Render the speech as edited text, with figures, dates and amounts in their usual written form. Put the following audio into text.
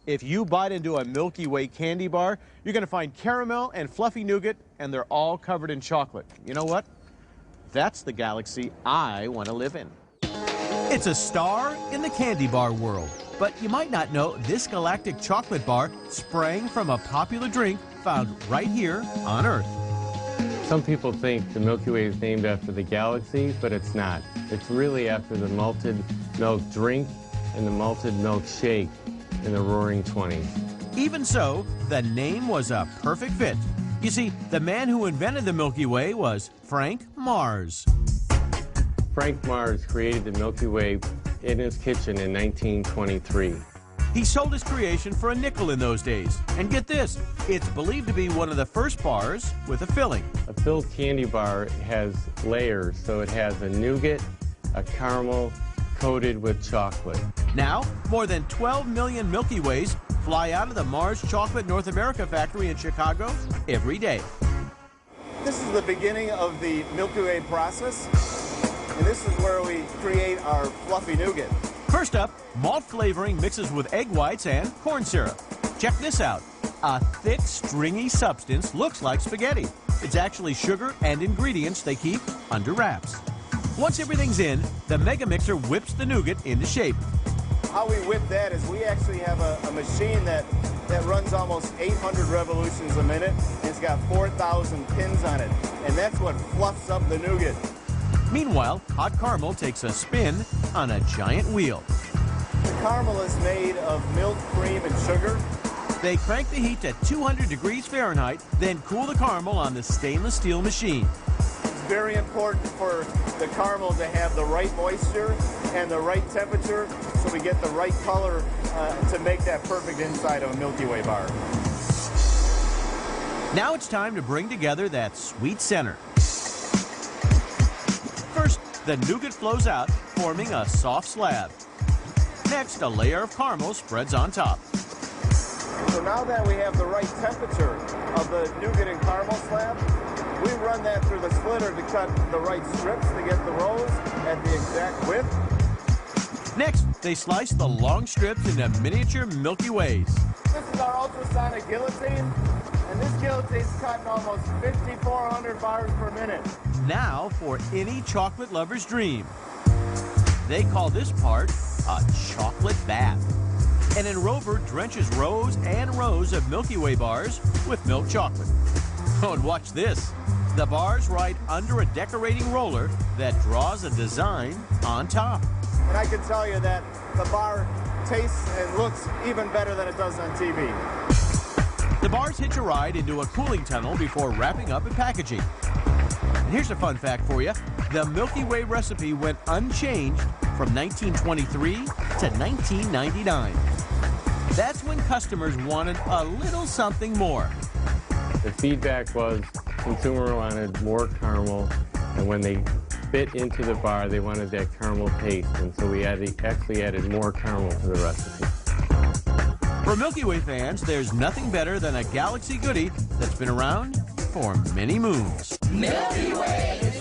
If you bite into a Milky Way candy bar, you're going to find caramel and fluffy nougat, and they're all covered in chocolate. You know what? That's the galaxy I want to live in. It's a star in the candy bar world. But you might not know this galactic chocolate bar sprang from a popular drink found right here on Earth. Some people think the Milky Way is named after the galaxy, but it's not. It's really after the malted milk drink and the malted milk shake in the Roaring '20s. Even so, the name was a perfect fit. You see, the man who invented the Milky Way was Frank Mars. Frank Mars created the Milky Way in his kitchen in 1923. He sold his creation for a nickel in those days. And get this, it's believed to be one of the first bars with a filling. A filled candy bar has layers, so it has a nougat, a caramel, coated with chocolate. Now, more than 12 million Milky Ways fly out of the Mars Chocolate North America factory in Chicago every day. This is the beginning of the Milky Way process, and this is where we create our fluffy nougat. First up, malt flavoring mixes with egg whites and corn syrup. Check this out. A thick, stringy substance looks like spaghetti. It's actually sugar and ingredients they keep under wraps. Once everything's in, the Mega Mixer whips the nougat into shape. How we whip that is we actually have a machine that runs almost 800 revolutions a minute. It's got 4,000 pins on it, and that's what fluffs up the nougat. Meanwhile, hot caramel takes a spin on a giant wheel. The caramel is made of milk, cream, and sugar. They crank the heat to 200 degrees Fahrenheit, then cool the caramel on the stainless steel machine. It's very important for the caramel to have the right moisture and the right temperature so we get the right color to make that perfect inside of a Milky Way bar. Now it's time to bring together that sweet center. First, the nougat flows out, forming a soft slab. Next, a layer of caramel spreads on top. So now that we have the right temperature of the nougat and caramel slab, we run that through the splitter to cut the right strips to get the rolls at the exact width. Next, they slice the long strips into miniature Milky Ways. This is our ultrasonic guillotine, and this guillotine's cutting almost 5,400 bars per minute. Now for any chocolate lover's dream. They call this part a chocolate bath. And an Rover drenches rows and rows of Milky Way bars with milk chocolate. Oh, and watch this. The bars ride under a decorating roller that draws a design on top. And I can tell you that the bar tastes and looks even better than it does on TV. The bars hitch a ride into a cooling tunnel before wrapping up and packaging. And here's a fun fact for you. The Milky Way recipe went unchanged from 1923 to 1999. That's when customers wanted a little something more. The feedback was consumer wanted more caramel, and when they bit into the bar, they wanted that caramel taste, and so we actually added more caramel to the recipe. For Milky Way fans, there's nothing better than a galaxy goodie that's been around for many moons. Milky Way.